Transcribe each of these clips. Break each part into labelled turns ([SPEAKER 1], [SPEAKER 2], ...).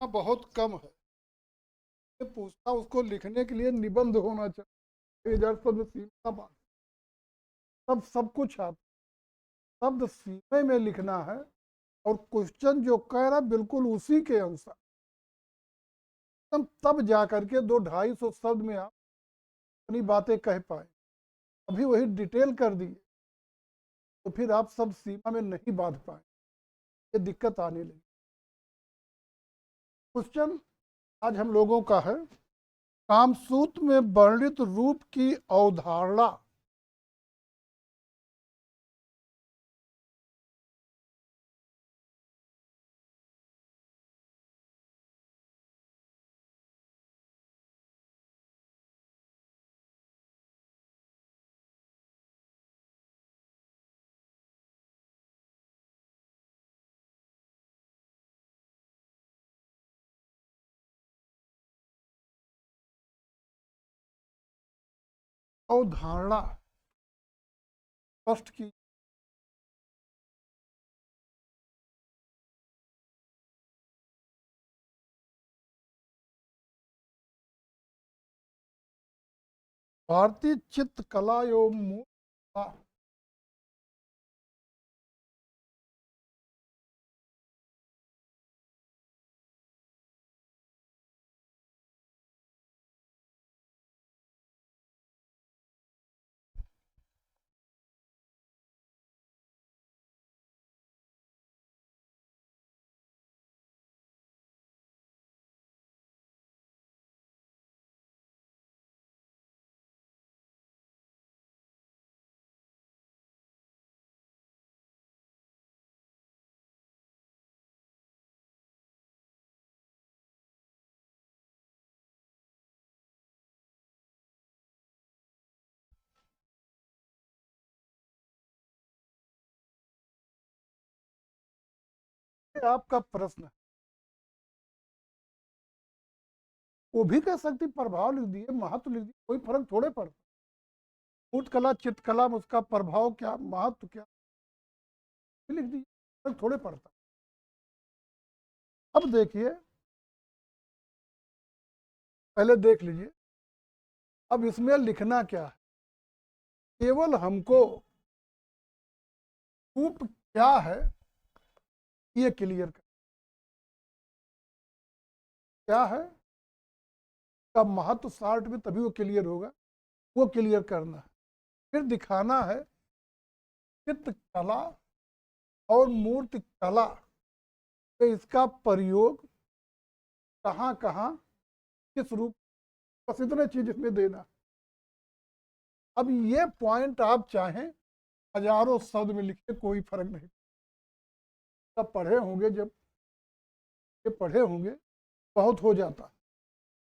[SPEAKER 1] बहुत कम है। ये पूछता उसको लिखने के लिए निबंध होना चाहिए, 1000 शब्द सीमा बात, तब सब कुछ आता। शब्द सीमे में लिखना है और क्वेश्चन जो कह रहा बिल्कुल उसी के अनुसार, तब जा करके 200-250 शब्द में आप अपनी बातें कह पाए। अभी वही डिटेल कर दिए तो फिर आप सब सीमा में नहीं बांध पाए, ये दिक्कत आने लगी। क्वेश्चन आज हम लोगों का है, कामसूत्र में वर्णित रूप की अवधारणा अवधारणा स्पष्ट की। भारतीय चित्रकला एवं मूर्तिकला आपका प्रश्न है, वो भी कह सकती प्रभाव लिख दिए, महत्व लिख दिए, कोई फर्क थोड़े पड़ता। मूर्तिकला चित्रकला में उसका प्रभाव क्या, महत्व क्या, लिख दिए, फर्क थोड़े पड़ता। अब देखिए, पहले देख लीजिए, अब इसमें लिखना क्या है, केवल हमको रूप क्या है ये क्लियर कर, क्या है का महत्व शार्ट में तभी वो क्लियर होगा, वो क्लियर करना है। फिर दिखाना है चित्रकला और मूर्तिकला में इसका प्रयोग कहाँ कहाँ किस रूप, बस इतने चीज इसमें देना। अब ये पॉइंट आप चाहें हजारों शब्द में लिखे, कोई फर्क नहीं। जब पढ़े होंगे, जब ये पढ़े होंगे बहुत हो जाता,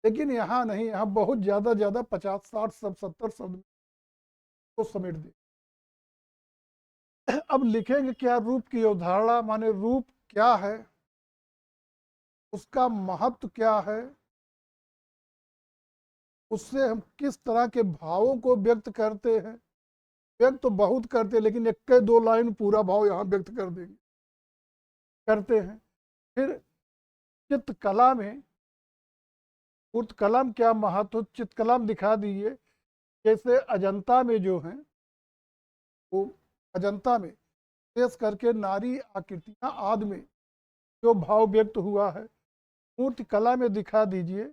[SPEAKER 1] लेकिन यहाँ नहीं, यहाँ बहुत ज़्यादा 50-60 शब्द 70 शब्द को समेट दे। अब लिखेंगे क्या, रूप की अवधारणा, माने रूप क्या है, उसका महत्व क्या है, उससे हम किस तरह के भावों को व्यक्त करते हैं। व्यक्त तो बहुत करते हैं, लेकिन एक दो लाइन पूरा भाव यहाँ व्यक्त कर देंगे, करते हैं। फिर चित्रकला में, मूर्तिकला में क्या महत्व, चित्रकला में दिखा दीजिए। जैसे अजंता में जो है, वो अजंता में विशेष करके नारी आकृतियाँ आदि में जो भाव व्यक्त हुआ है, मूर्तिकला में दिखा दीजिए।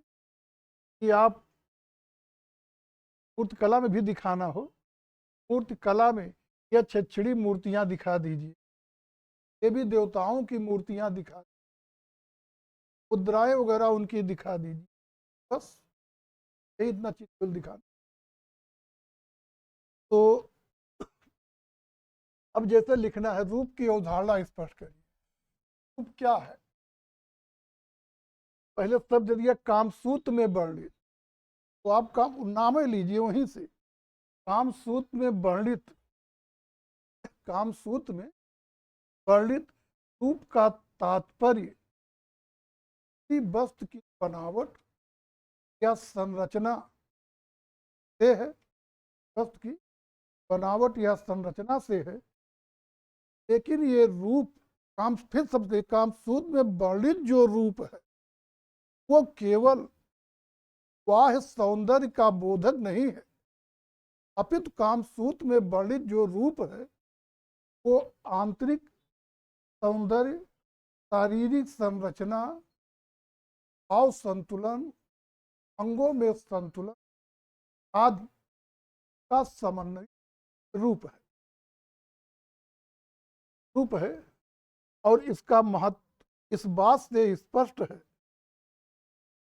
[SPEAKER 1] कि आप मूर्तिकला में भी दिखाना हो, मूर्तिकला में या छछड़ी मूर्तियाँ दिखा दीजिए, देवी देवताओं की मूर्तियाँ दिखा, मुद्राएं वगैरह उनकी दिखा दीजिए, बस यही इतना चीज दिखाना। तो अब जैसे लिखना है, रूप की अवधारणा स्पष्ट करिए। रूप क्या है, पहले शब्द दिया कामसूत्र में वर्णित, तो आप काम नाम ही लीजिए वहीं से, कामसूत्र में वर्णित, कामसूत्र में वर्णित रूप का तात्पर्य किसी वस्तु की बनावट या संरचना से है, वस्तु की बनावट या संरचना से है। लेकिन ये रूप, काम फिर सबसे, कामसूत्र में वर्णित जो रूप है वो केवल बाह्य सौंदर्य का बोधक नहीं है, अपितु कामसूत्र में वर्णित जो रूप है वो आंतरिक सौंदर्य, शारीरिक संरचना, भाव संतुलन, अंगों में संतुलन आदि का समन्वय रूप है। और इसका महत्व इस बात से स्पष्ट है,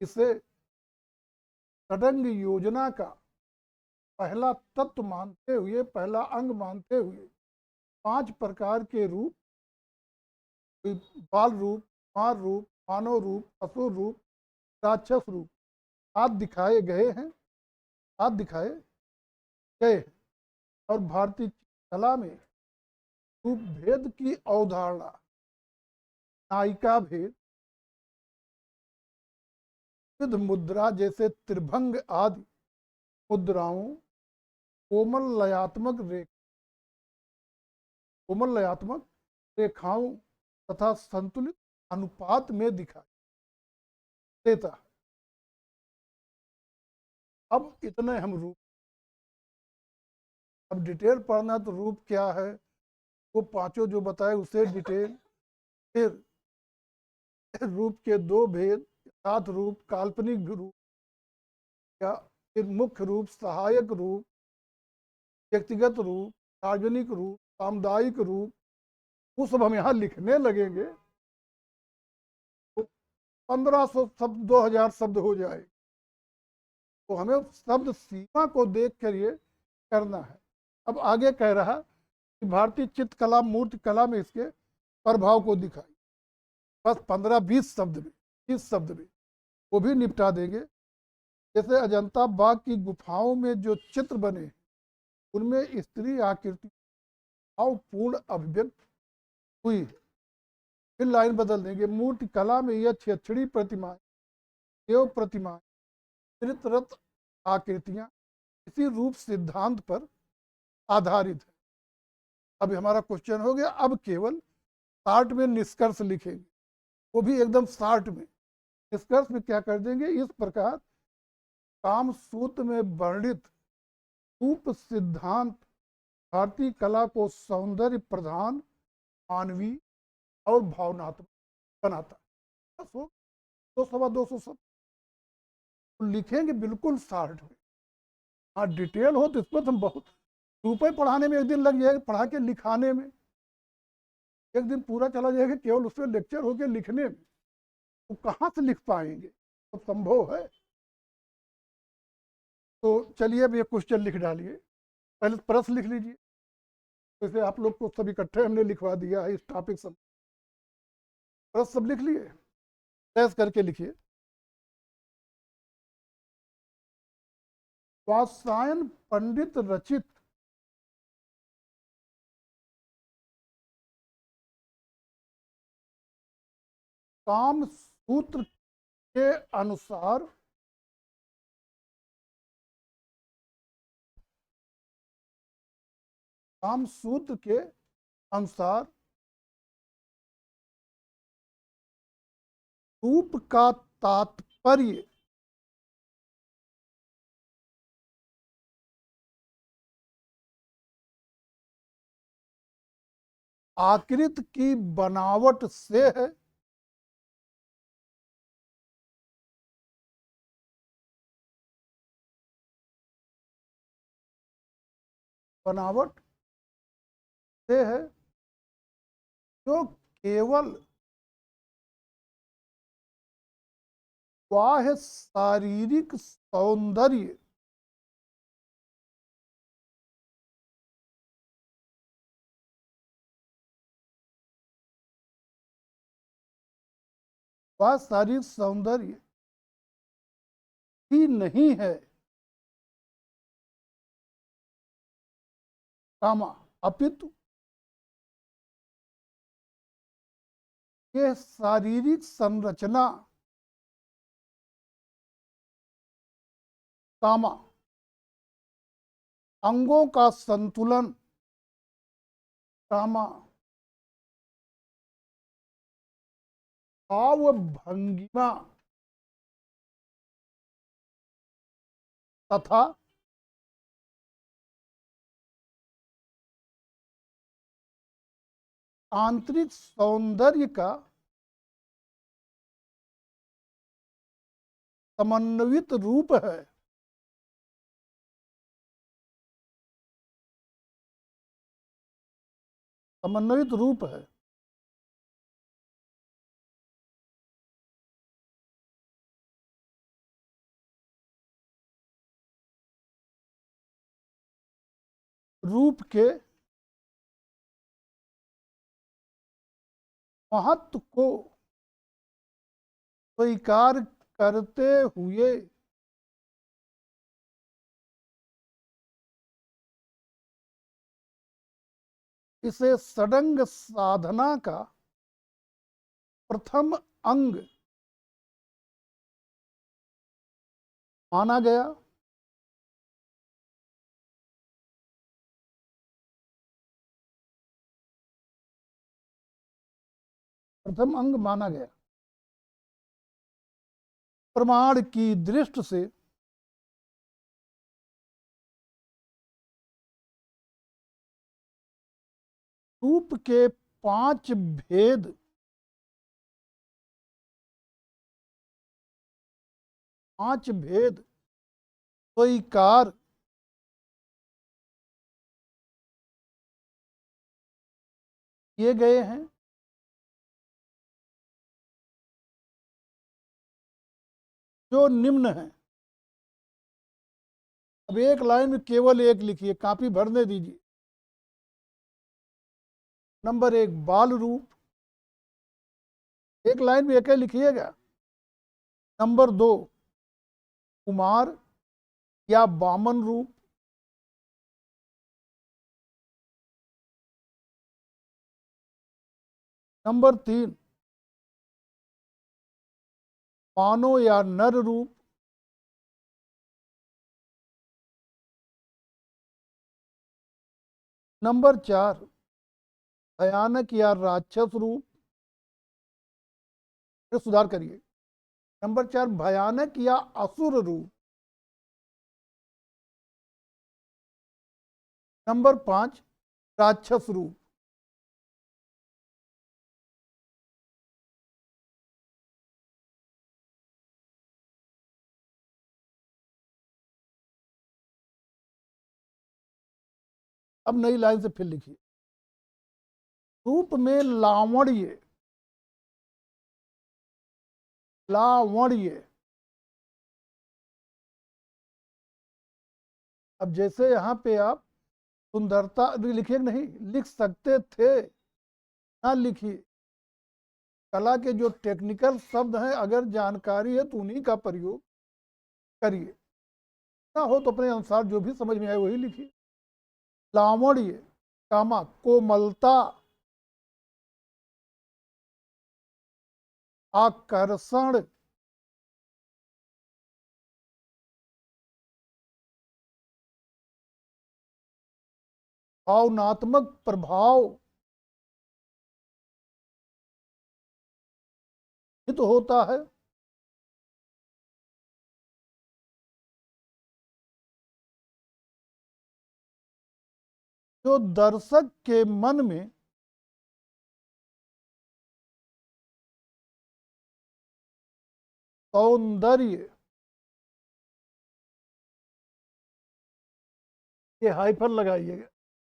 [SPEAKER 1] इसे षडंग योजना का पहला तत्व मानते हुए, पहला अंग मानते हुए 5 प्रकार के रूप, बाल रूप, मार रूप, मानव रूप, असुर रूप, राक्षस रूप आदि दिखाए गए हैं, और भारतीय कला में रूप भेद की अवधारणा, नायिका भेद, विविध मुद्रा जैसे त्रिभंग आदि मुद्राओं, कोमल लयात्मक रेखाओं तथा संतुलित अनुपात में दिखाई देता है। अब इतने हम रूप, अब डिटेल पढ़ना तो रूप क्या है वो 5 जो बताए उसे डिटेल, फिर रूप के 2 भेद, 7 रूप, काल्पनिक रूप या फिर मुख्य रूप, सहायक रूप, व्यक्तिगत रूप, सार्वजनिक रूप, सामुदायिक रूप, वो सब हम यहाँ लिखने लगेंगे तो 1500 शब्द, 2000 शब्द हो जाए। तो हमें शब्द सीमा को देख कर ये करना है। अब आगे कह रहा कि भारतीय चित्रकला मूर्ति कला में इसके प्रभाव को दिखाई, बस 15-20 शब्द में, 30 शब्द में वो भी निपटा देंगे। जैसे अजंता बाग की गुफाओं में जो चित्र बने उनमें स्त्री आकृति भावपूर्ण अभिव्यक्त हुई। फिर लाइन बदल देंगे, मूर्ति कला में यह छेछड़ी प्रतिमाएं, देव प्रतिमाएं, चित्ररथ आकृतियां इसी रूप सिद्धांत पर आधारित है। अब हमारा क्वेश्चन हो गया, अब केवल शार्ट में निष्कर्ष लिखेंगे, वो भी एकदम शार्ट में। निष्कर्ष में क्या कर देंगे, इस प्रकार काम सूत्र में वर्णित रूप सिद्धांत भारतीय कला को सौंदर्य प्रधान, मानवीय और भावनात्मक बनाता है। बस हो 200-250 शब्द तो लिखेंगे बिल्कुल शार्ट में। हाँ डिटेल हो तो इस पर हम बहुत, रूपये पढ़ाने में 1 दिन लग जाएगा, पढ़ा के लिखाने में 1 दिन पूरा चला जाएगा, केवल उसमें लेक्चर होके लिखने में तो कहाँ से लिख पाएंगे, तो संभव है। तो चलिए अब ये क्वेश्चन लिख डालिए, पहले प्रश्न लिख लीजिए। जैसे आप लोग को सब इकट्ठे हमने लिखवा दिया है इस टॉपिक सब, प्रश्न सब लिख लिए, तैस करके लिखिए। वात्स्यायन पंडित रचित काम सूत्र के अनुसार काम सूत्र के अनुसार रूप का तात्पर्य आकृति की बनावट से है, बनावट से है जो केवल बाह्य शारीरिक सौंदर्य व शारीरिक सौंदर्य ही नहीं है, कामा अपितु ये शारीरिक संरचना, कामा अंगों का संतुलन, कामा भाव भंगिमा तथा आंतरिक सौंदर्य का समन्वित रूप है। समन्वित रूप है। रूप के महत्व को स्वीकार करते हुए इसे षडंग साधना का प्रथम अंग माना गया। प्रथम अंग माना गया। प्रमाण की दृष्टि से रूप के 5 भेद स्वीकार किए गए हैं। जो निम्न है। अब एक लाइन में केवल एक लिखिए, कॉपी भरने दीजिए। नंबर 1 बाल रूप, एक लाइन में एक ही लिखिएगा। नंबर 2 कुमार या बामन रूप। नंबर 3 मानव या नर रूप। नंबर 4 भयानक या राक्षस रूप। ये सुधार करिए। नंबर 4 भयानक या असुर रूप। नंबर 5 राक्षस रूप। अब नई लाइन से फिर लिखिए। रूप में लावण्य, लावण्य। अब जैसे यहाँ पे आप सुंदरता लिखिए, नहीं लिख सकते थे, ना लिखिए। कला के जो टेक्निकल शब्द हैं, अगर जानकारी है तो उन्हीं का प्रयोग करिए, ना हो तो अपने अनुसार जो भी समझ में आए वही लिखिए। लावण्य, कामा कोमलता, आकर्षण, भावनात्मक प्रभाव हित होता है। जो दर्शक के मन में सौंदर्य, ये हाइफर लगाइएगा,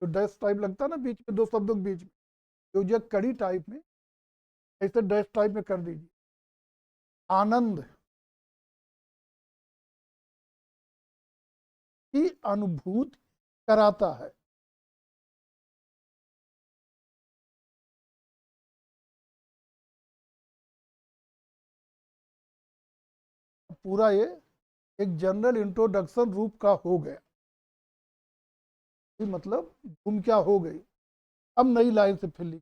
[SPEAKER 1] जो डैश टाइप लगता है ना बीच में, दो शब्दों के बीच में, जो जो कड़ी टाइप में, ऐसे डैश टाइप में कर दीजिए। आनंद की अनुभूति कराता है। पूरा ये एक जनरल इंट्रोडक्शन रूप का हो गया। मतलब घूम क्या हो गई। अब नई लाइन से फिर लिखिए।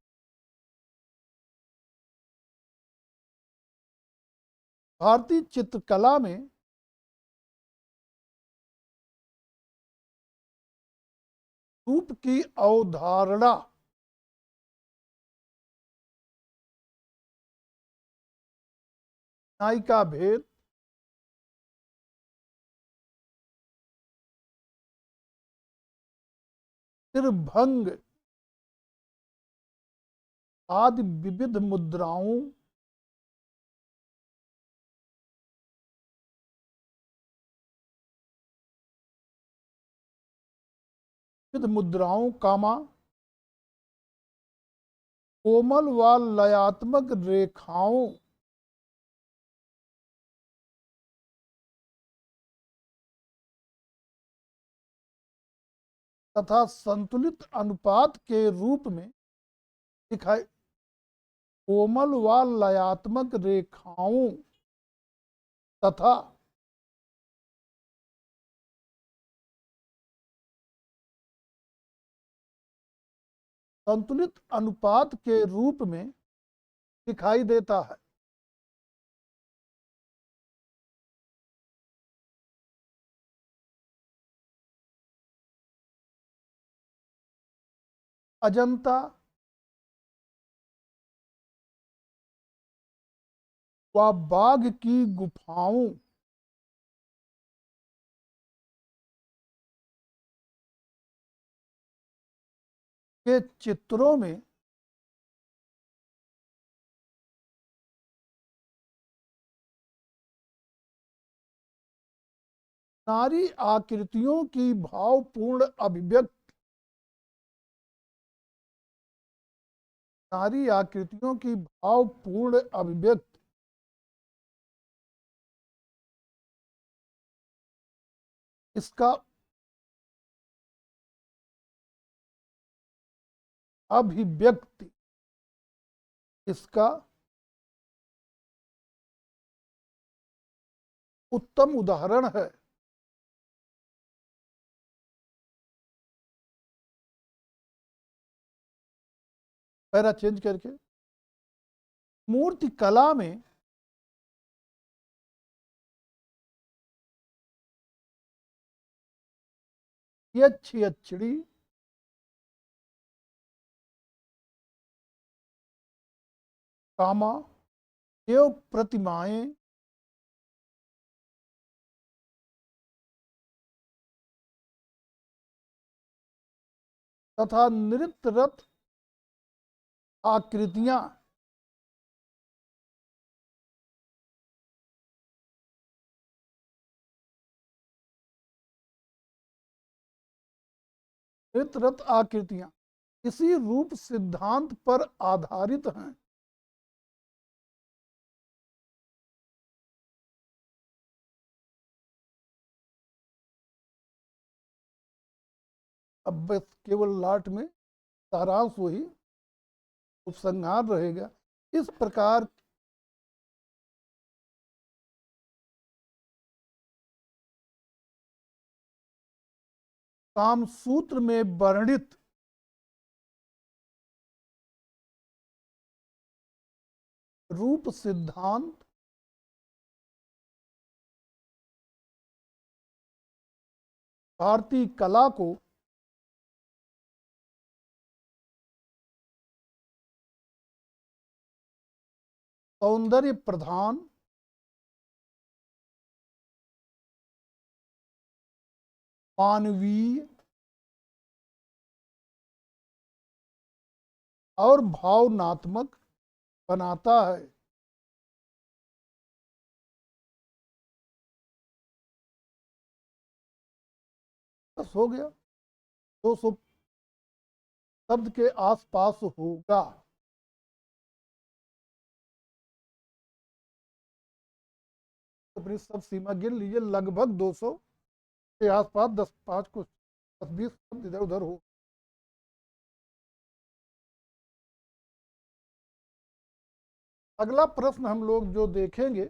[SPEAKER 1] भारतीय चित्रकला में रूप की अवधारणा नायिका भेद, फिर भंग आदि विविध मुद्राओं विविध मुद्राओं कामा कोमल व लयात्मक रेखाओं तथा संतुलित अनुपात के रूप में दिखाई कोमल व लयात्मक रेखाओं तथा संतुलित अनुपात के रूप में दिखाई देता है। अजंता व बाघ की गुफाओं के चित्रों में नारी आकृतियों की भावपूर्ण अभिव्यक्ति नारी आकृतियों की भावपूर्ण अभिव्यक्ति इसका अभिव्यक्ति इसका उत्तम उदाहरण है। पैरा चेंज करके मूर्ति कला में यक्षियक्षिणी कामा एवं प्रतिमाएं तथा नृत्यरत आकृतियां नृत्यरत आकृतियां इसी रूप सिद्धांत पर आधारित हैं। अब बस केवल लाट में सारांश वही उपसंहार रहेगा। इस प्रकार कामसूत्र में वर्णित रूप सिद्धांत भारतीय कला को सौंदर्य प्रधान मानवीय और भावनात्मक बनाता है। बस हो गया। 200 शब्द के आसपास होगा। अपनी सब सीमा गिन लीजिए, लगभग 200 के आसपास 10-5 कुछ 10-20 शब्द इधर उधर हो। अगला प्रश्न हम लोग जो देखेंगे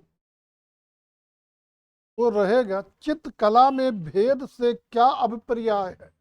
[SPEAKER 1] वो रहेगा, चित्रकला में भेद से क्या अभिप्राय है।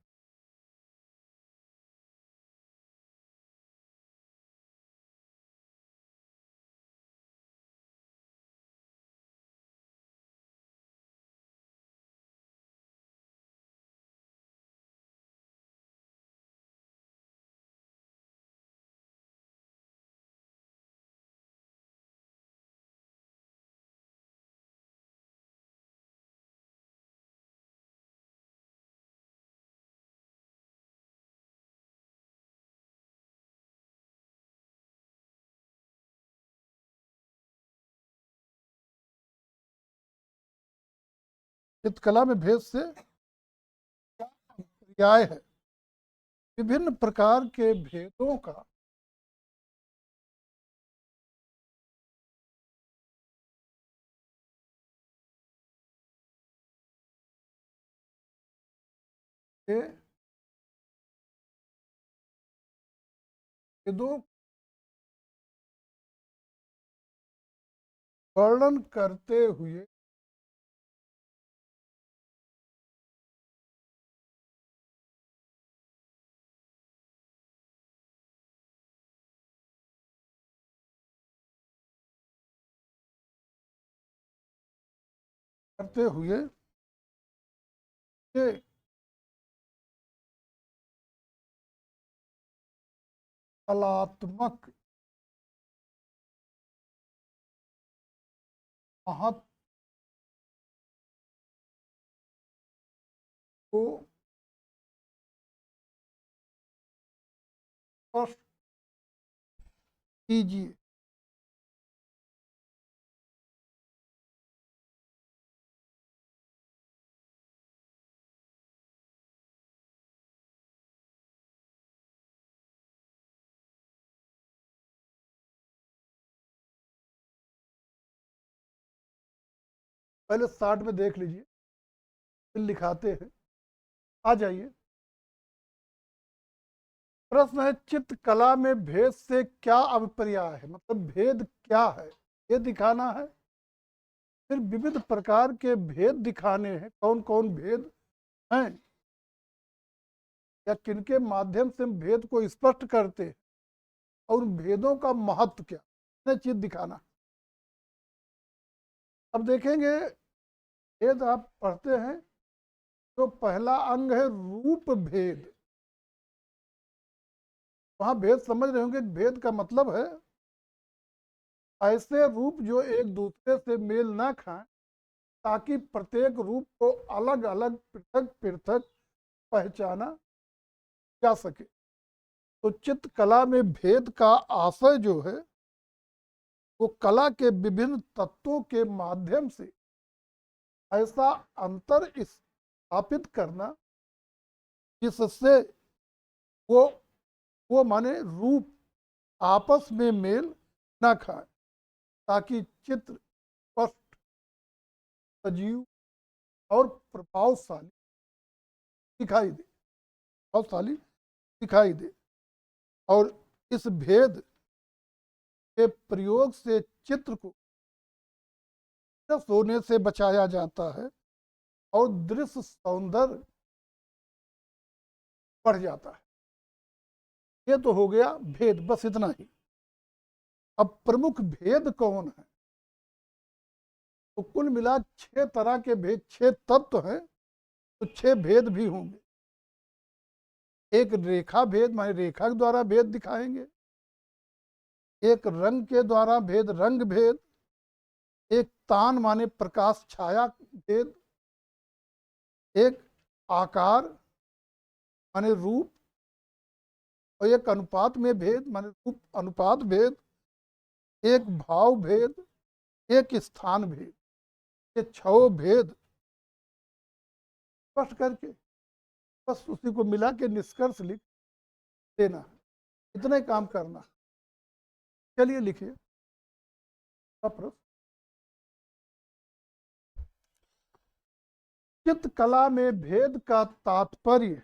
[SPEAKER 1] चित्रकला में भेद से क्या पर्याय है? विभिन्न प्रकार के भेदों का के भेदों वर्णन करते हुए करते हुए ये कलात्मक महत्व को स्पष्ट कीजिए। पहले 60 में देख लीजिए, फिर लिखाते हैं। आ जाइए। प्रश्न है, चित्रकला में भेद से क्या अभिप्राय है? मतलब भेद क्या है ये दिखाना है। फिर विविध प्रकार के भेद दिखाने हैं, कौन कौन भेद हैं या किनके माध्यम से हम भेद को स्पष्ट करते हैं, और उन भेदों का महत्व क्या, इतने चीज दिखाना। अब देखेंगे, भेद आप पढ़ते हैं तो पहला अंग है रूप भेद। वहां भेद समझ रहे होंगे, भेद का मतलब है ऐसे रूप जो एक दूसरे से मेल ना खाएं, ताकि प्रत्येक रूप को अलग अलग पृथक पृथक पहचाना जा सके। तो चित्रकला में भेद का आशय जो है वो कला के विभिन्न तत्वों के माध्यम से ऐसा अंतर स्थापित करना जिससे वो वो माने रूप आपस में मेल न खाए, ताकि चित्र स्पष्ट, सजीव और प्रभावशाली दिखाई दे, प्रभावशाली दिखाई दे। और इस भेद के प्रयोग से चित्र को विरस होने से बचाया जाता है और दृश्य सौंदर्य बढ़ जाता है। ये तो हो गया भेद, बस इतना ही। अब प्रमुख भेद कौन है? तो कुल मिला 6 तरह के भेद, 6 तत्व हैं, तो 6 भेद भी होंगे। एक रेखा भेद, माने रेखा के द्वारा भेद दिखाएंगे। एक रंग के द्वारा भेद, रंग भेद। एक तान माने प्रकाश छाया भेद। एक आकार माने रूप, और एक अनुपात में भेद माने रूप अनुपात भेद। एक भाव भेद, एक स्थान भेद। ये 6 भेद स्पष्ट करके बस उसी को मिला के निष्कर्ष लिख देना है, इतना ही काम करना है। चलिए लिखिए प्रश्न। चित्रकला में भेद का तात्पर्य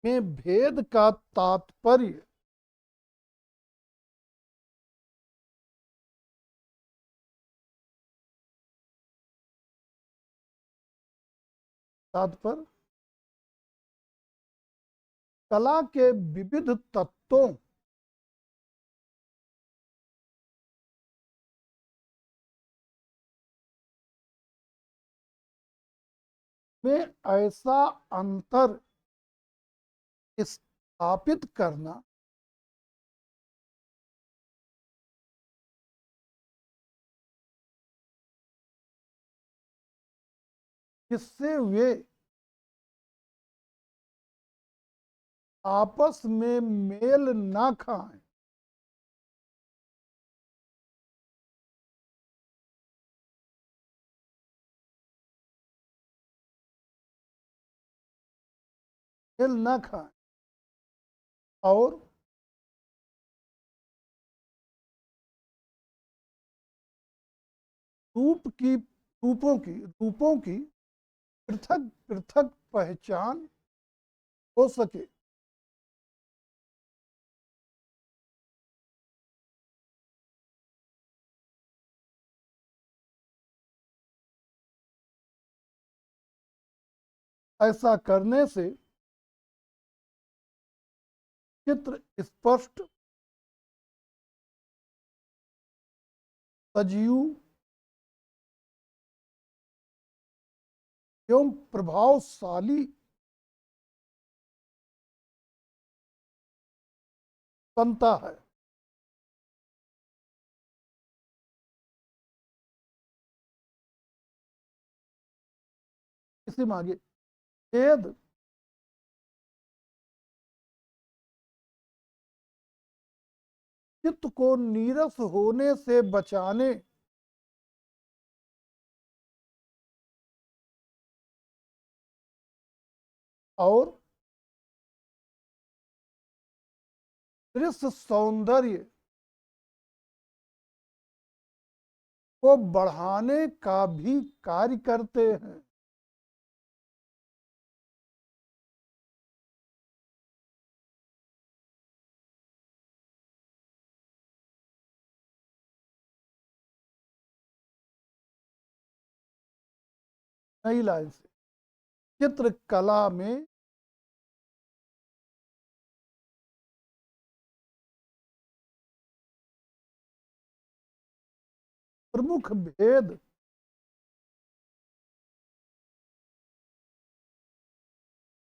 [SPEAKER 1] में भेद का तात्पर्य तात्पर्य कला के विविध तत्वों में ऐसा अंतर स्थापित करना जिससे वे आपस में मेल ना खाएं, तेल न खाएं और रूपों की पृथक पृथक पहचान हो सके। ऐसा करने से चित्र स्पष्ट, सजीव एवं प्रभावशाली बनता है। इसी में आगे खेद चित्त को नीरस होने से बचाने और दृश्य सौंदर्य को बढ़ाने का भी कार्य करते हैं। नई लाइन से चित्रकला में प्रमुख भेद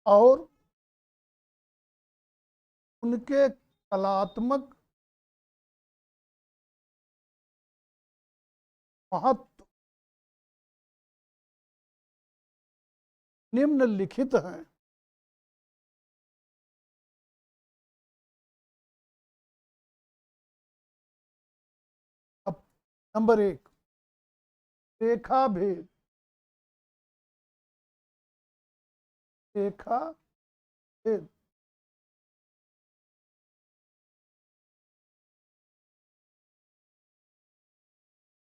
[SPEAKER 1] और उनके कलात्मक महत्व निम्नलिखित हैं। अब नंबर 1, रेखा भेद। रेखा भेद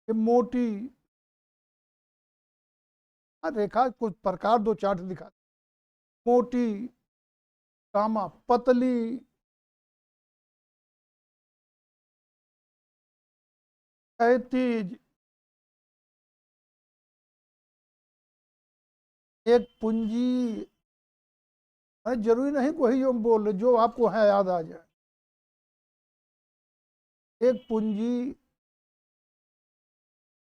[SPEAKER 1] ये मोटी रेखा कुछ प्रकार दो चार्ट दिखा। मोटी, कामा पतली, क्षैतिज, एक पूंजी। अरे जरूरी नहीं कोई जो बोल रहे, जो आपको है याद आ जाए। एक पूंजी,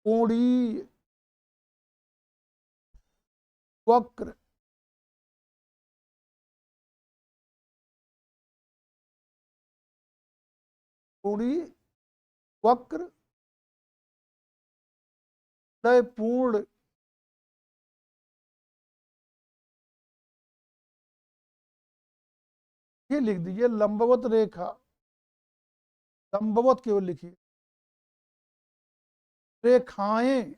[SPEAKER 1] कोणी, वक्र, कोणी, वक्र, पूर्ण, ये लिख दीजिए। लंबवत रेखा, लंबवत केवल लिखिए। रेखाएं,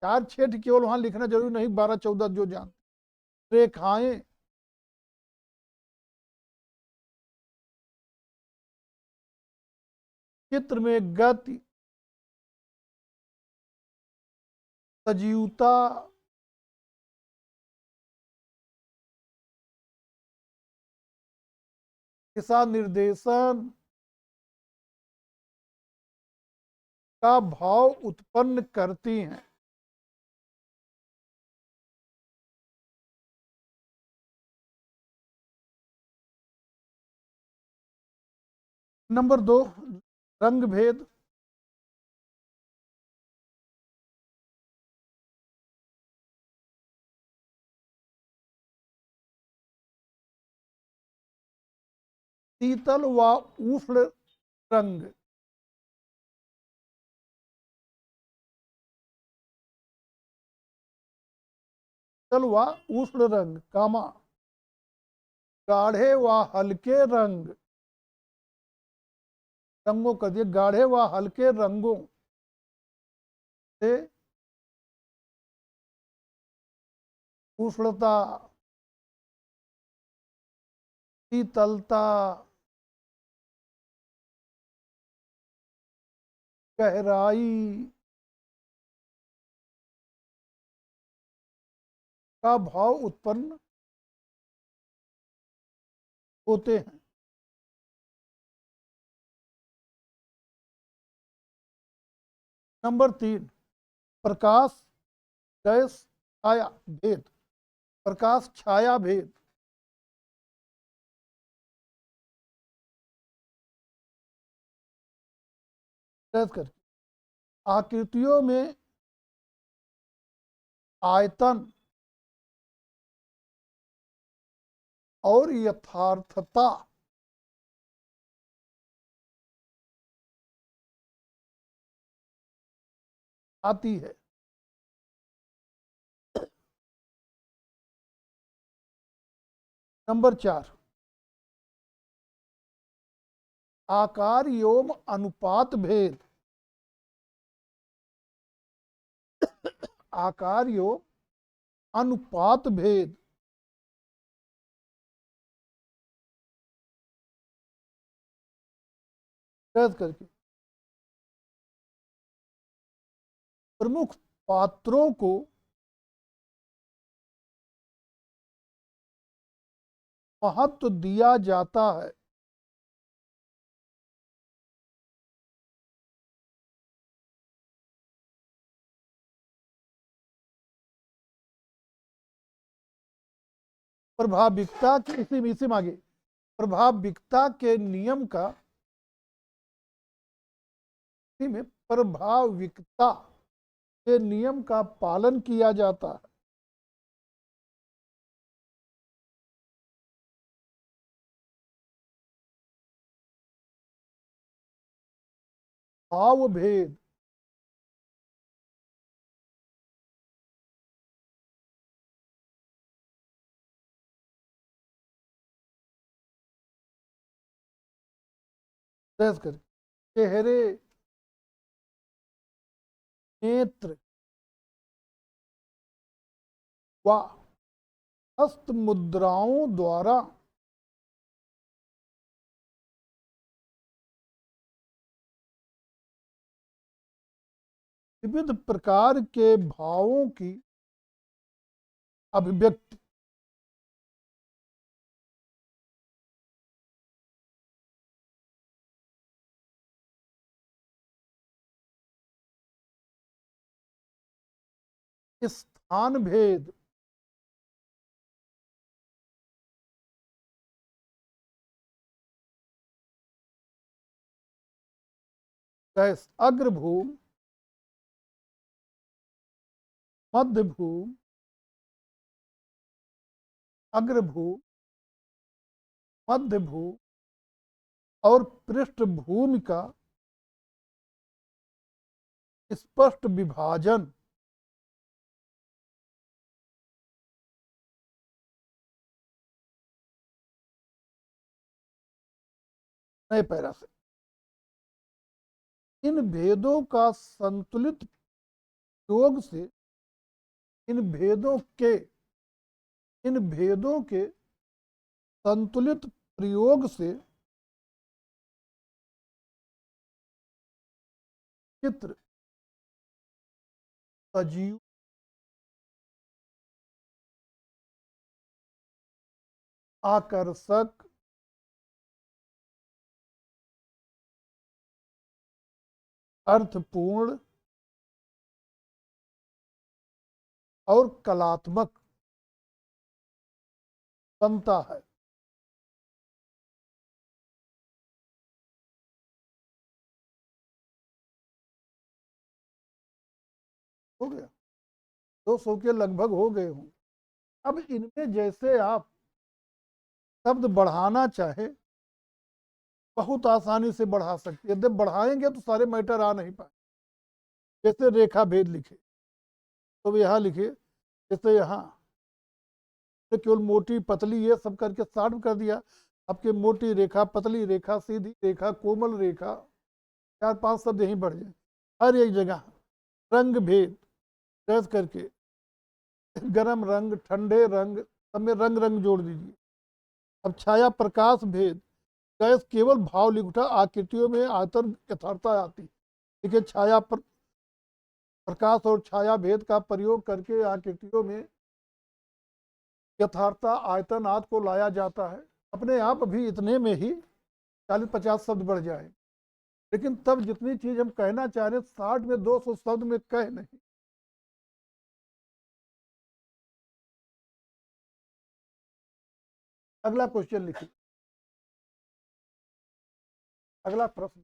[SPEAKER 1] 4 6 केवल वहां लिखना जरूरी नहीं, 12 14 जो जान। रेखाएं चित्र में गति, सजीवता, दिशा निर्देशन का भाव उत्पन्न करती हैं। नंबर 2, रंग भेद। शीतल व उष्ण रंग, शीतल व उष्ण रंग, कामा गाढ़े व हल्के रंग। रंगों का दिए, गाढ़े व हल्के रंगों से उष्णता, शीतलता, गहराई का भाव उत्पन्न होते हैं। नंबर 3, प्रकाश गैस छाया भेद, प्रकाश छाया भेद। गैस करके आकृतियों में आयतन और यथार्थता आती है। नंबर 4, आकार एवं अनुपात भेद, आकार एवं अनुपात भेद। गैस करके प्रमुख पात्रों को महत्व दिया जाता है। प्रभाविकता के इसी में आगे प्रभाविकता के नियम का, इसी में प्रभाविकता के नियम का पालन किया जाता है। भाव भेद, गैस करके चेहरे, नेत्र व हस्त मुद्राओं द्वारा विविध प्रकार के भावों की अभिव्यक्ति। स्थान भेद, गैस अग्रभूमि, मध्यभूमि, अग्रभूमि, मध्यभूमि और पृष्ठभूमि का स्पष्ट विभाजन। नए पैरा से इन भेदों का संतुलित योग से, इन भेदों के इन भेदों के संतुलित प्रयोग से चित्र सजीव, आकर्षक, अर्थपूर्ण और कलात्मक बनता है। हो गया, 200 के लगभग हो गए हों। अब इनमें जैसे आप शब्द बढ़ाना चाहे बहुत आसानी से बढ़ा सकते हैं। जब बढ़ाएंगे तो सारे मैटर आ नहीं पाए। जैसे रेखा भेद लिखे तो यहाँ लिखे, जैसे यहाँ तो केवल मोटी पतली ये सब करके शॉर्ट कर दिया। आपके मोटी रेखा, पतली रेखा, सीधी रेखा, कोमल रेखा, 4-5 शब्द यहीं बढ़ जाए। हर एक जगह रंग भेद गैस करके गर्म रंग, ठंडे रंग, सब में रंग रंग जोड़ दीजिए। अब छाया प्रकाश भेद, गैस केवल भाव लिख उठा, आकृतियों में आयतन यथार्थता आती। देखिए प्रकाश और छाया भेद का प्रयोग करके आकृतियों में यथार्थता आयतन आदि को लाया जाता है। अपने आप भी इतने में ही 40-50 शब्द बढ़ जाए, लेकिन तब जितनी चीज हम कहना चाह रहे 60 में 200 शब्द में कह नहीं। अगला क्वेश्चन लिखिए, अगला प्रश्न।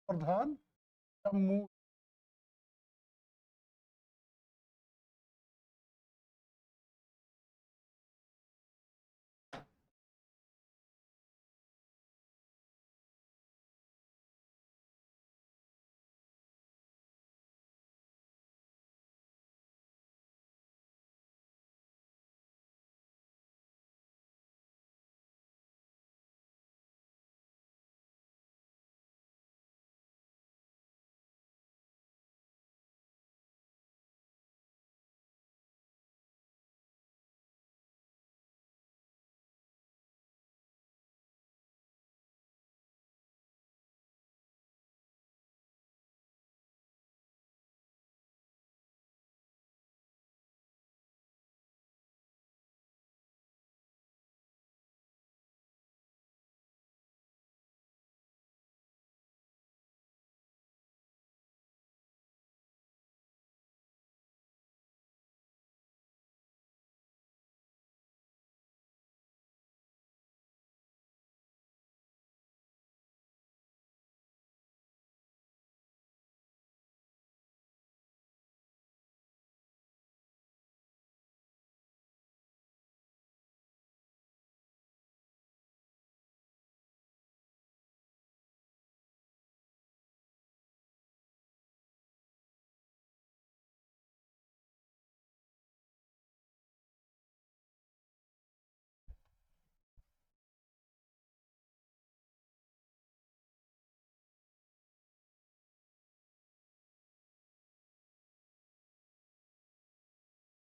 [SPEAKER 1] प्रधान समूह।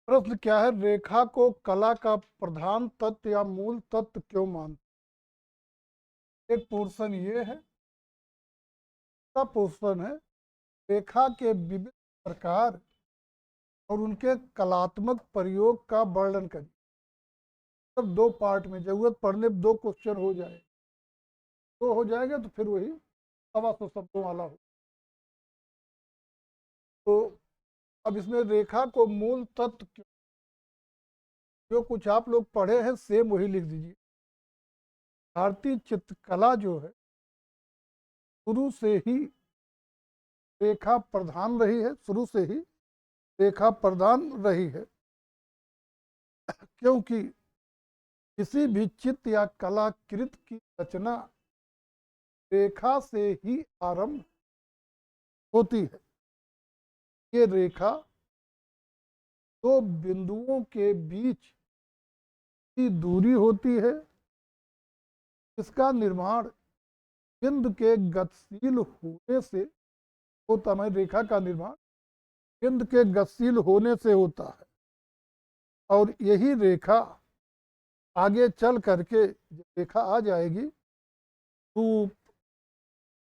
[SPEAKER 1] प्रश्न क्या है, रेखा को कला का प्रधान तत्व या मूल तत्व क्यों मानते? एक पोर्शन ये है, दूसरा पोर्शन है रेखा के विविध प्रकार और उनके कलात्मक प्रयोग का वर्णन करिए। सब दो पार्ट में, जरूरत पड़ने पर 2 क्वेश्चन हो जाए, तो हो जाएगा तो फिर वही 125 शब्दों वाला हो। तो अब इसमें रेखा को मूल तत्व क्यों, जो कुछ आप लोग पढ़े हैं सेम वही लिख दीजिए। भारतीय चित्रकला जो है शुरू से ही रेखा प्रधान रही है, शुरू से ही रेखा प्रधान रही है, क्योंकि किसी भी चित्र या कलाकृत की रचना रेखा से ही आरंभ होती है। ये रेखा दो बिंदुओं के बीच की दूरी होती है। इसका निर्माण बिंदु के गतिशील होने से होता है। रेखा का निर्माण बिंदु के गतिशील होने से होता है, और यही रेखा आगे चल करके रेखा आ जाएगी, रूप,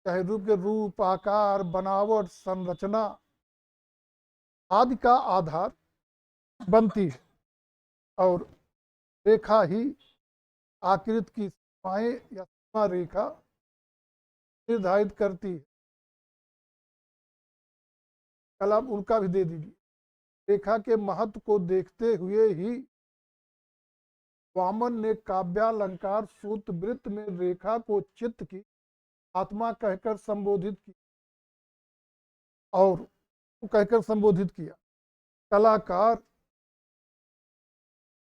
[SPEAKER 1] चाहे रूप के रूप, आकार, बनावट, संरचना आदि का आधार बनती है, और रेखा ही आकृति की सीमाएं या सीमा रेखा निर्धारित करती है। कल आप उनका भी दे दीजिए। रेखा के महत्व को देखते हुए ही वामन ने काव्यालंकार सूत्र वृत्त में रेखा को चित्त की आत्मा कहकर संबोधित की और कहकर संबोधित किया। कलाकार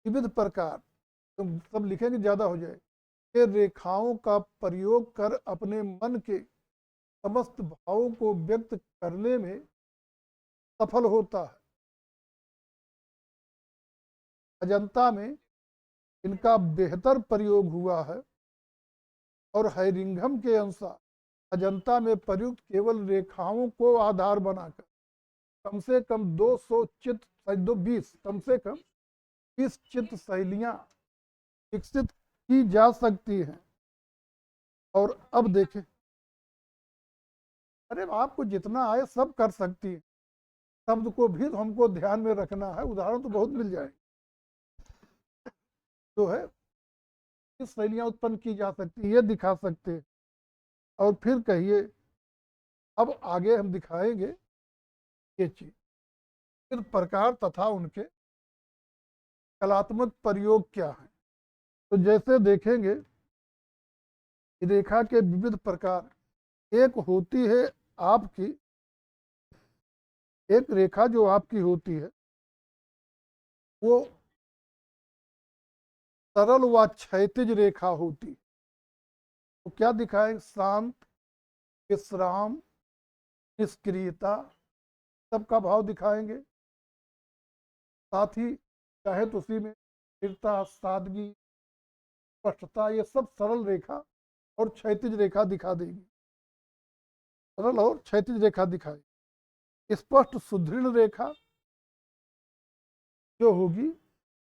[SPEAKER 1] विविध प्रकार, तुम सब लिखेंगे ज्यादा हो जाए, ये रेखाओं का प्रयोग कर अपने मन के समस्त भावों को व्यक्त करने में सफल होता है। अजंता में इनका बेहतर प्रयोग हुआ है और हैरिंघम के अनुसार अजंता में प्रयुक्त केवल रेखाओं को आधार बनाकर कम से कम 200 चित्र 20 कम से कम 20 चित्र शैलियां विकसित की जा सकती हैं। और अब देखें, अरे आपको जितना आए सब कर सकती है, शब्द को भी हमको ध्यान में रखना है, उदाहरण तो बहुत मिल जाए जो है किस शैलियां उत्पन्न की जा सकती है ये दिखा सकते हैं। और फिर कहिए, अब आगे हम दिखाएंगे ये चीज, फिर प्रकार तथा उनके कलात्मक प्रयोग क्या है। तो जैसे देखेंगे रेखा के विविध प्रकार, एक होती है आपकी, एक रेखा जो आपकी होती है वो सरल व क्षैतिज रेखा होती। तो क्या दिखाएं, शांत, विश्राम, निष्क्रियता सबका भाव दिखाएंगे। साथ ही चाहे तो उसी में स्थिरता, सादगी, स्पष्टता, ये सब सरल रेखा और क्षैतिज रेखा दिखा देगी। सरल और क्षैतिज रेखा दिखाए। स्पष्ट सुदृढ़ रेखा जो होगी,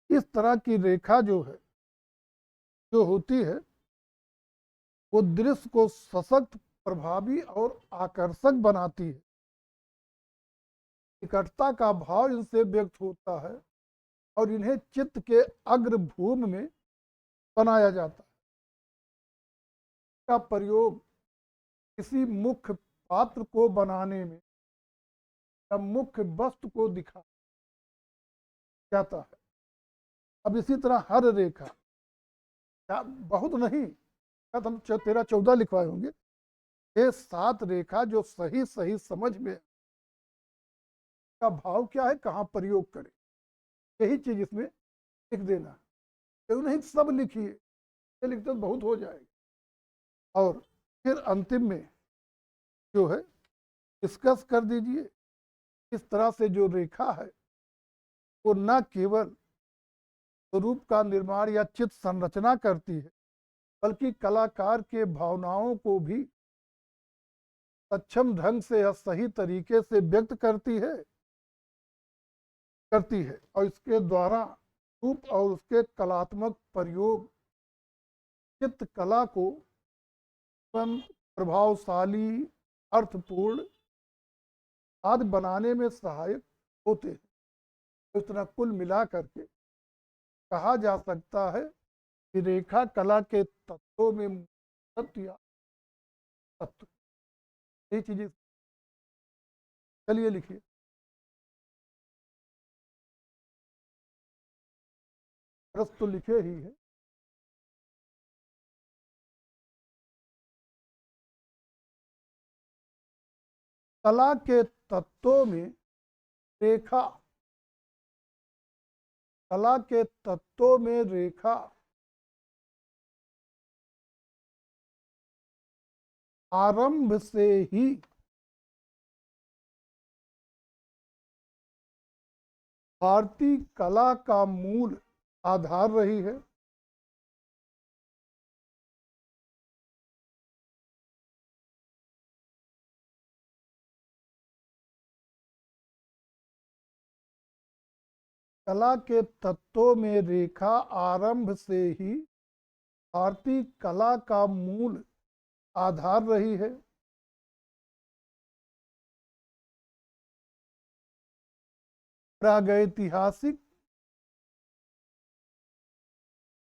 [SPEAKER 1] इस तरह की रेखा जो है, जो होती है, वो दृश्य को सशक्त, प्रभावी और आकर्षक बनाती है। निकटता का भाव इनसे व्यक्त होता है और इन्हें चित्त के अग्रभूमि में बनाया जाता है। का प्रयोग किसी मुख्य पात्र को बनाने में या मुख्य वस्तु को दिखा जाता है। अब इसी तरह हर रेखा, या बहुत नहीं, हम 13-14 लिखवाए होंगे, ये 7 रेखा जो सही सही समझ में का भाव क्या है, कहाँ प्रयोग करें, यही चीज इसमें लिख देना है। क्यों नहीं सब लिखिए, ये लिखते तो बहुत हो जाएगा। और फिर अंतिम में जो है डिस्कस कर दीजिए, इस तरह से जो रेखा है वो न केवल स्वरूप का निर्माण या चित्त संरचना करती है, बल्कि कलाकार के भावनाओं को भी सक्षम ढंग से या सही तरीके से व्यक्त करती है और इसके द्वारा रूप और उसके कलात्मक प्रयोग चित्त कला को प्रभावशाली, अर्थपूर्ण आदि बनाने में सहायक होते हैं। तो इस तरह कुल मिला करके कहा जा सकता है कि रेखा कला के तत्वों में तत्व या तत्व, यही चीजें। चलिए लिखिए। रस तो लिखे ही है। कला के तत्वों में रेखा, कला के तत्वों में रेखा आरंभ से ही भारतीय कला का मूल आधार रही है। कला के तत्वों में रेखा आरंभ से ही भारतीय कला का मूल आधार रही है। प्रागैतिहासिक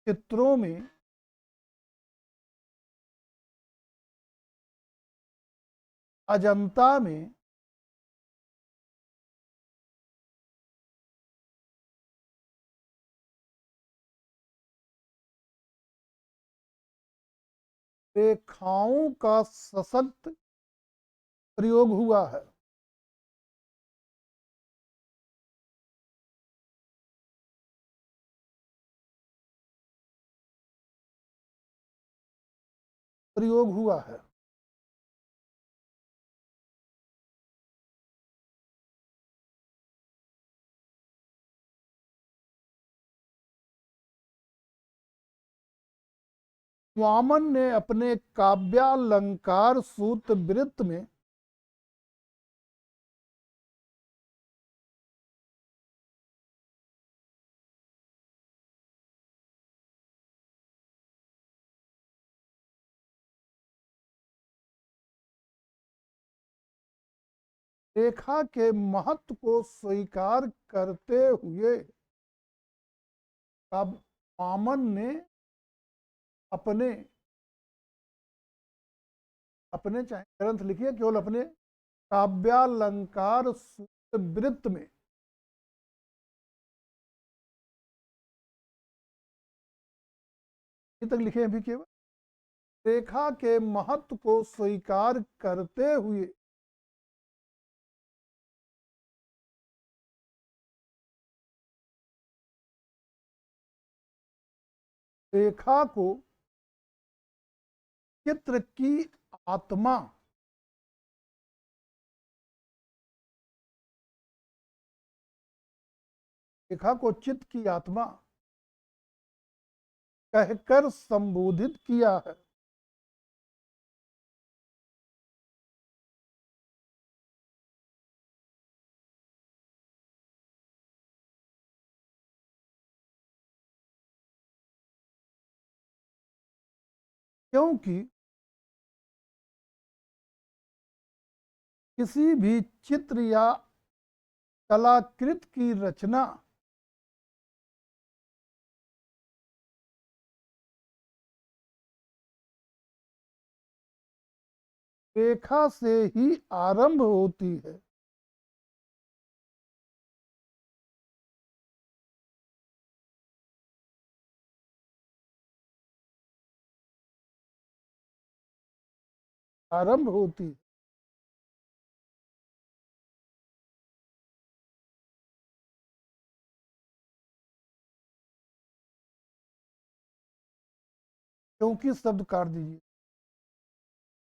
[SPEAKER 1] चित्रों में अजंता में रेखाओं का सशक्त प्रयोग हुआ है। प्रयोग हुआ है। वामन ने अपने काव्यालंकार सूत्र वृत्त में रेखा के महत्व को स्वीकार करते हुए वामन ने अपने अपने चाहे ग्रंथ लिखिए, केवल अपने काव्यालंकार सूत्र वृत्त में ये तक लिखे हैं भी केवल। रेखा के महत्व को स्वीकार करते हुए रेखा को चित्र की आत्मा रेखा को चित्त की आत्मा कहकर संबोधित किया है। क्योंकि किसी भी चित्र या कलाकृत की रचना रेखा से ही आरंभ होती है। आरंभ होती है। क्योंकि शब्द काट दीजिए,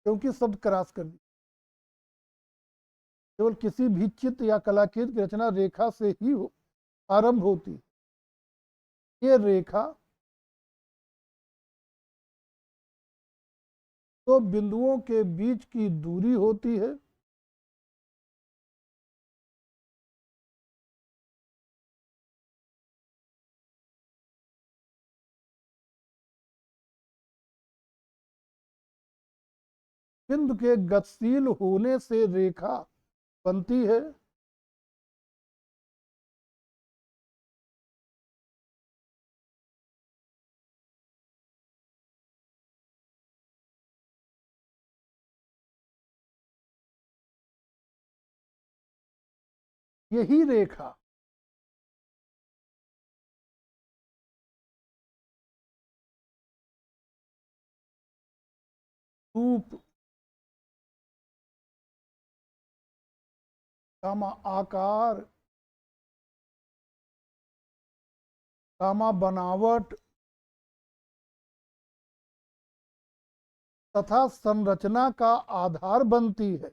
[SPEAKER 1] क्योंकि शब्द क्रॉस कर दीजिए। केवल किसी भी चित्र या कलाकृत की रचना रेखा से ही आरंभ होती है। ये रेखा दो बिंदुओं के बीच की दूरी होती है। बिंदु के गतिशील होने से रेखा बनती है। यही रेखा रूप, आकार, बनावट तथा संरचना का आधार बनती है।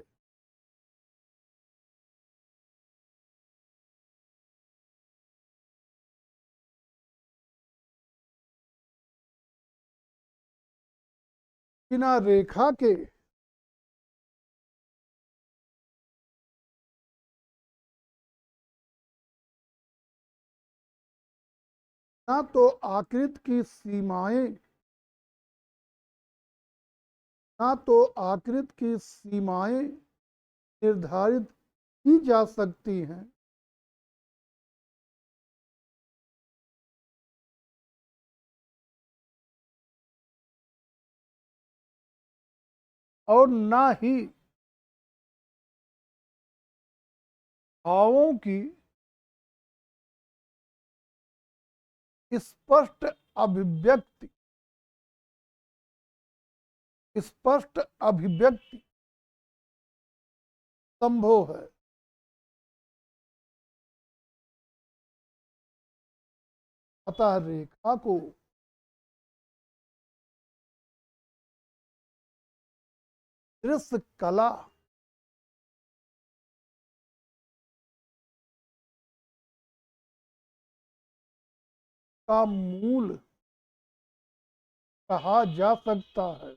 [SPEAKER 1] बिना रेखा के ना तो आकृति की सीमाएं ना तो आकृति की सीमाएं निर्धारित की जा सकती हैं और ना ही भावों की स्पष्ट अभिव्यक्ति स्पष्ट अभिव्यक्ति संभव है। अतः रेखा को दृश्य कला का मूल कहा जा सकता है।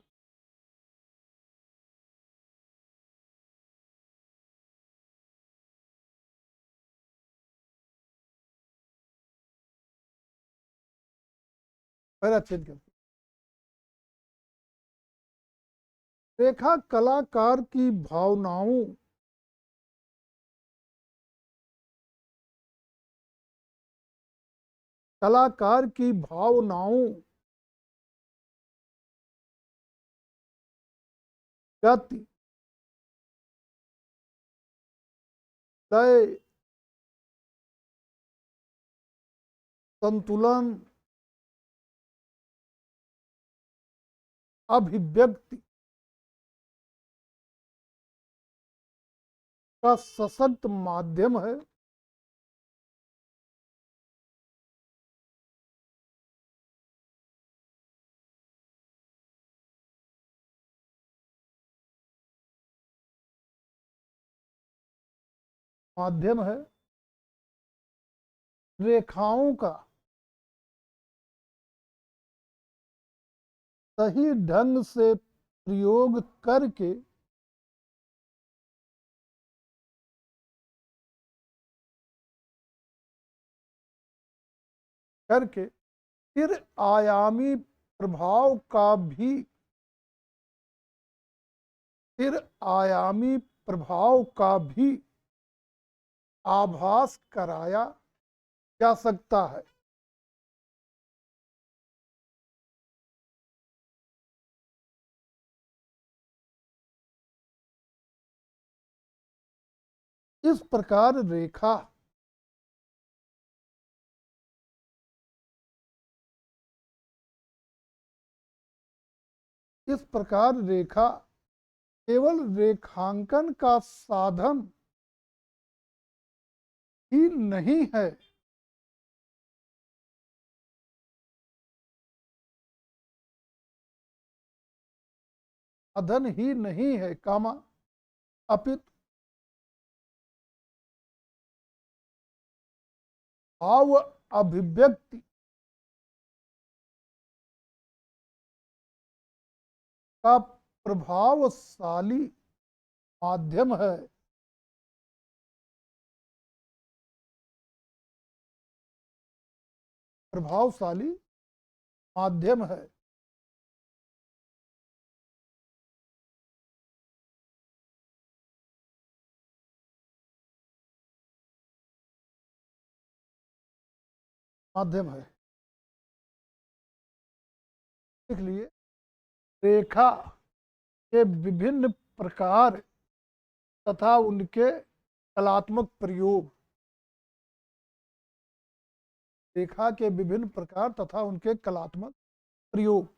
[SPEAKER 1] पहला चेंज करते, रेखा कलाकार की भावनाओं कलाकार की भावनाओं, गति, लय, संतुलन, अभिव्यक्ति का सशक्त माध्यम है। माध्यम है रेखाओं का सही ढंग से प्रयोग करके फिर आयामी प्रभाव का भी फिर आयामी प्रभाव का भी आभास कराया जा सकता है। इस प्रकार रेखा केवल रेखांकन का साधन ही नहीं है, साधन ही नहीं है कामा, अपितु भाव अभिव्यक्ति का प्रभावशाली माध्यम है। प्रभावशाली माध्यम है। माध्यम है। इसलिए रेखा के विभिन्न प्रकार तथा उनके कलात्मक प्रयोग, रेखा के विभिन्न प्रकार तथा उनके कलात्मक प्रयोग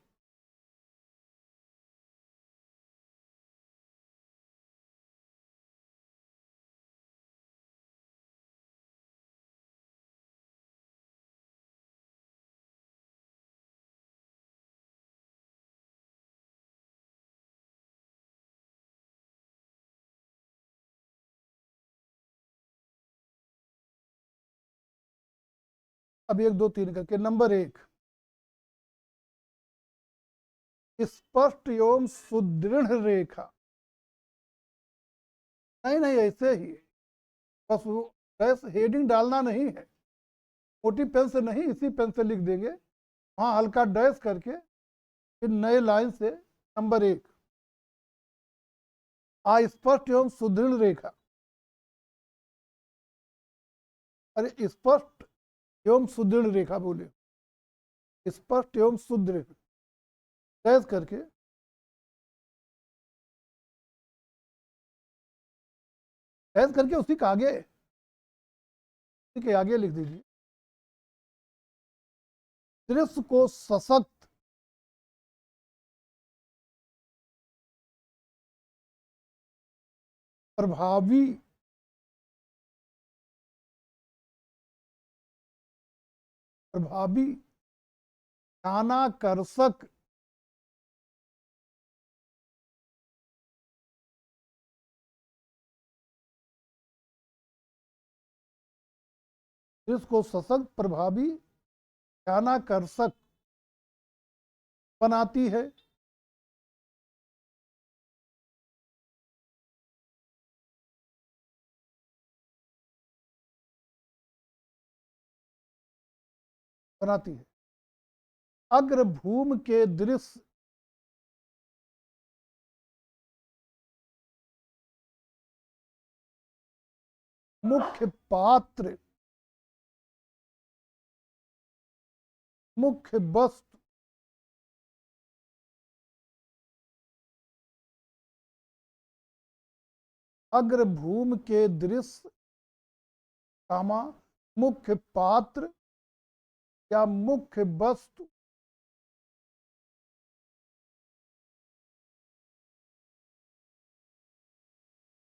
[SPEAKER 1] अब 1 2 3 करके। नंबर 1, स्पष्ट एवं सुदृढ़ रेखा। नहीं नहीं, ऐसे ही बस वो बस हेडिंग डालना नहीं है, मोटी पेन से नहीं, इसी पेन से लिख देंगे, वहाँ हल्का डैश करके फिर नए लाइन से नंबर 1, स्पष्ट एवं सुदृढ़ रेखा। अरे स्पष्ट एवं सुदृढ़ रेखा बोले, स्पष्ट एवं सुदृढ़, डैश करके उसी के आगे लिख दीजिए। दृश्य को सशक्त प्रभावी प्रभावी ध्यानाकर्षक इसको सशक्त प्रभावी ध्यानाकर्षक बनाती है। बनाती है। अग्रभूमि के दृश्य मुख्य पात्र मुख्य वस्तु अग्रभूमि के दृश्य कामा मुख्य पात्र या मुख्य वस्तु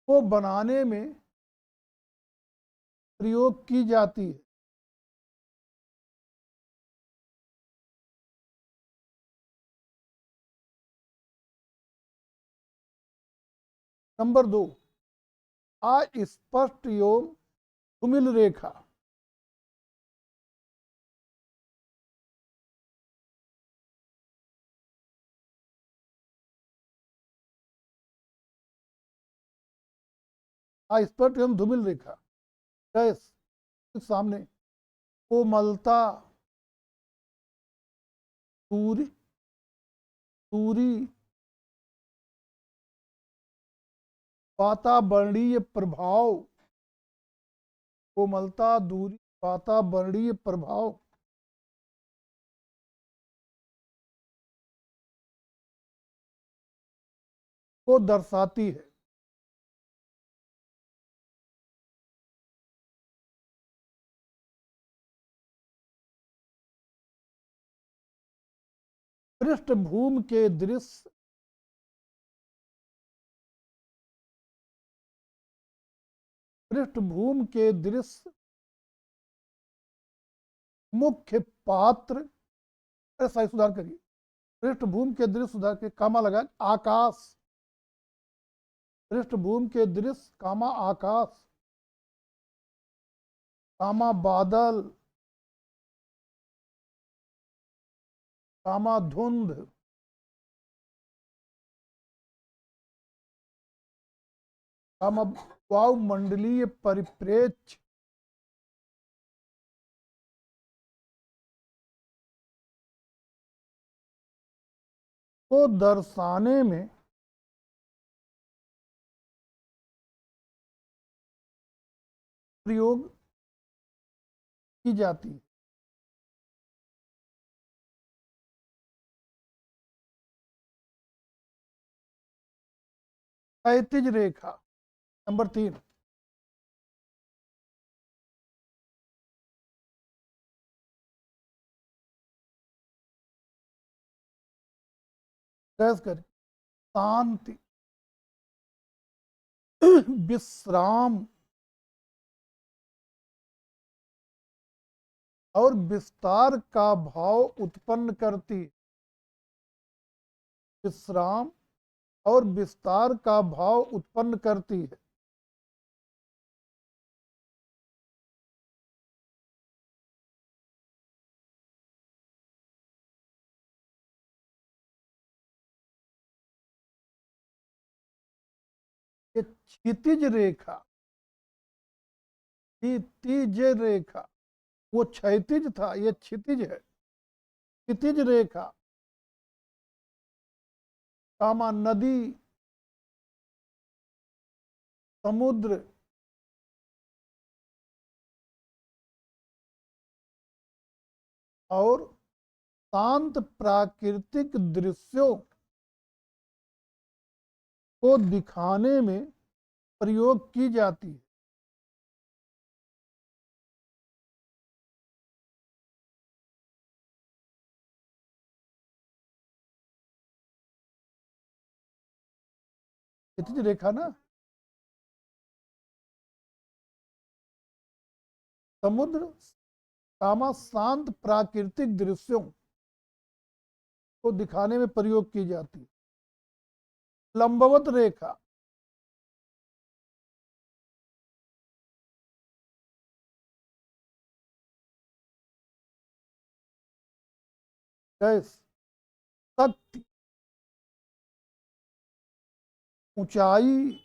[SPEAKER 1] को बनाने में प्रयोग की जाती है। नंबर 2, अस्पष्ट एवं धूमिल रेखा। अस्पष्ट एवं धूमिल रेखा। गैस सामने कोमलता दूरी दूरी वातावरणीय प्रभाव कोमलता दूरी वातावरणीय प्रभाव को दर्शाती है। पृष्ठभूमि के दृश्य पृष्ठभूमि के दृश्य मुख्य पात्र। ऐसा ही सुधार करिए। पृष्ठभूमि के दृश्य सुधार के कामा लगा आकाश। पृष्ठभूमि के दृश्य कामा आकाश कामा बादल कामा धुंध कामा वायुमंडलीय परिप्रेक्ष्य को दर्शाने में प्रयोग की जाती है। क्षैतिज रेखा। नंबर 3, गैस कर शांति विश्राम और विस्तार का भाव उत्पन्न करती। विश्राम और विस्तार का भाव उत्पन्न करती है। ये क्षितिज रेखा क्षितिज रेखा वो क्षैतिज था, ये क्षितिज है। क्षितिज रेखा कामा नदी समुद्र और शांत प्राकृतिक दृश्यों को दिखाने में प्रयोग की जाती है। क्षितिज रेखा ना समुद्र कामा शांत प्राकृतिक दृश्यों को दिखाने में प्रयोग की जाती है। लंबवत रेखा गैस शक्ति ऊंचाई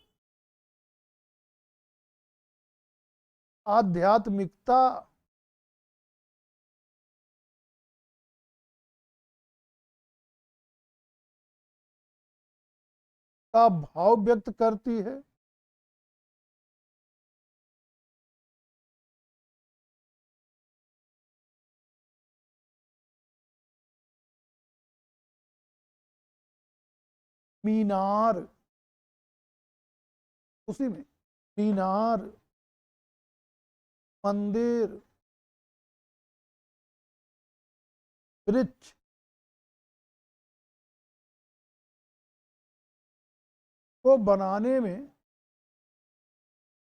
[SPEAKER 1] आध्यात्मिकता का भाव व्यक्त करती है। मीनार उसी में मीनार मंदिर वृक्ष को बनाने में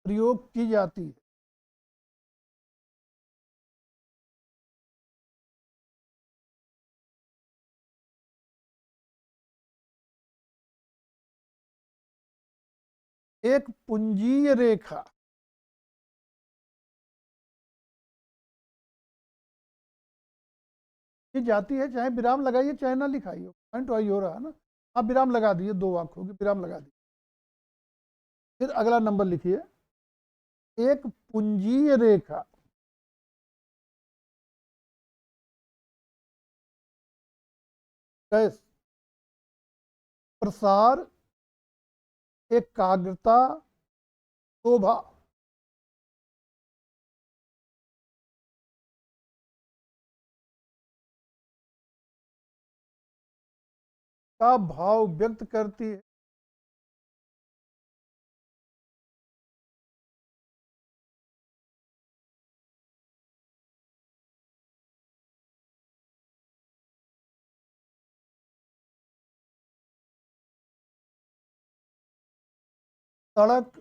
[SPEAKER 1] प्रयोग की जाती है। एक पुंजीय रेखा ये जाती है, चाहे विराम लगाइए चाहे ना लिखाइए, पॉइंट वही हो रहा है ना। आप विराम लगा दिए, 2 वाक्य होगी, विराम लगा दिए। फिर अगला नंबर लिखिए, एक पुंजीय रेखा कैसे प्रसार एकाग्रता शोभा का भाव व्यक्त करती है। सड़क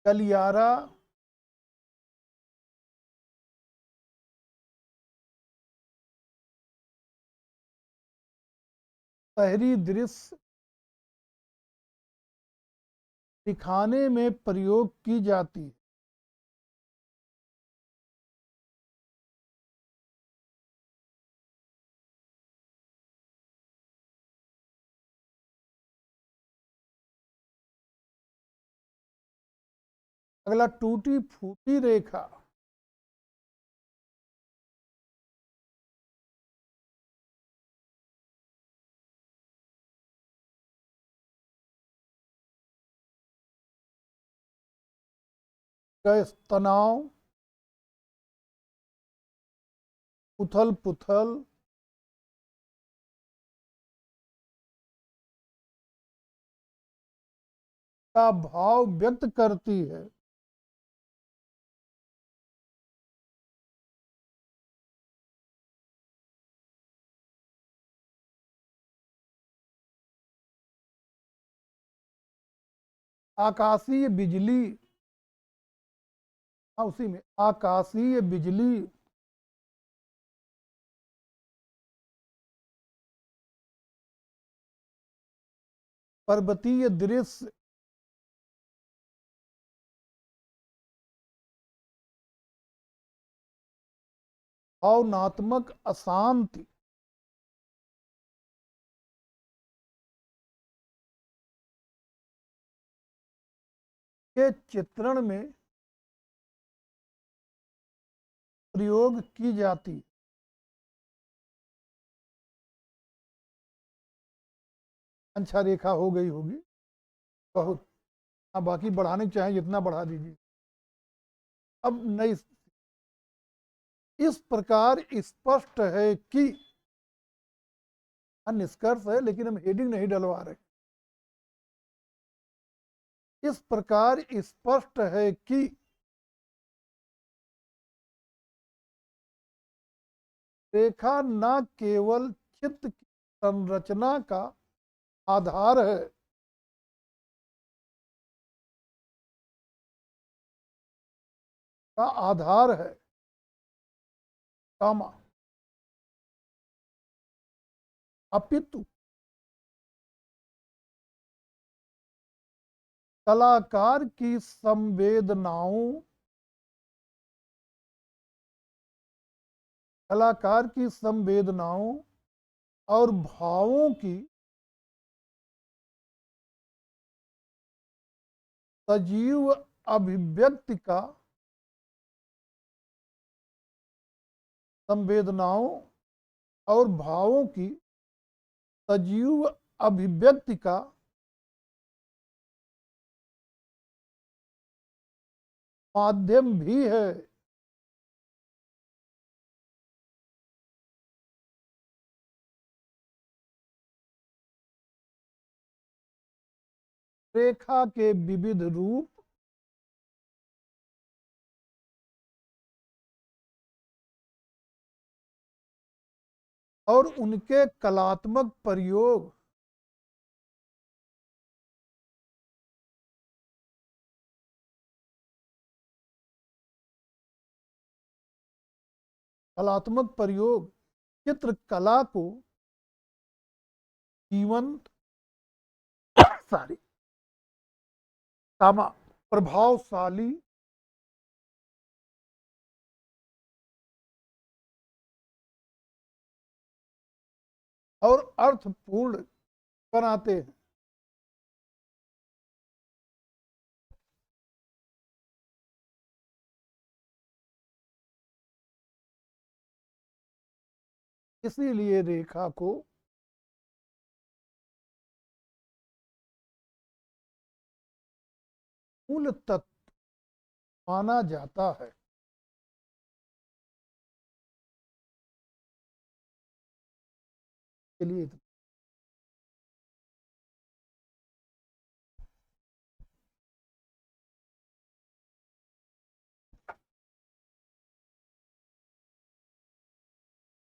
[SPEAKER 1] गलियारा शहरी दृश्य दिखाने में प्रयोग की जाती है। अगला टूटी फूटी रेखा गैस तनाव उथल पुथल का भाव व्यक्त करती है। आकाशीय बिजली, हाँ उसी में आकाशीय बिजली पर्वतीय दृश्य भावनात्मक अशांति के चित्रण में प्रयोग की जाती। अच्छा रेखा हो गई होगी बहुत। हाँ बाकी बढ़ाने की चाहे जितना बढ़ा दीजिए। अब नई इस प्रकार स्पष्ट है कि, हाँ निष्कर्ष है लेकिन हम हेडिंग नहीं डलवा रहे। इस प्रकार स्पष्ट है कि रेखा न केवल चित्त की संरचना का आधार है का आधार है, कामा, अपितु कलाकार की संवेदनाओं, कलाकार की संवेदनाओं और भावों की सजीव अभिव्यक्ति का, संवेदनाओं और भावों की सजीव अभिव्यक्ति का माध्यम भी है। रेखा के विविध रूप और उनके कलात्मक प्रयोग कलात्मक प्रयोग चित्रकला को जीवंत, सारी कामा, प्रभावशाली और अर्थपूर्ण बनाते हैं। इसीलिए रेखा को मूल तत्व माना जाता है। के लिए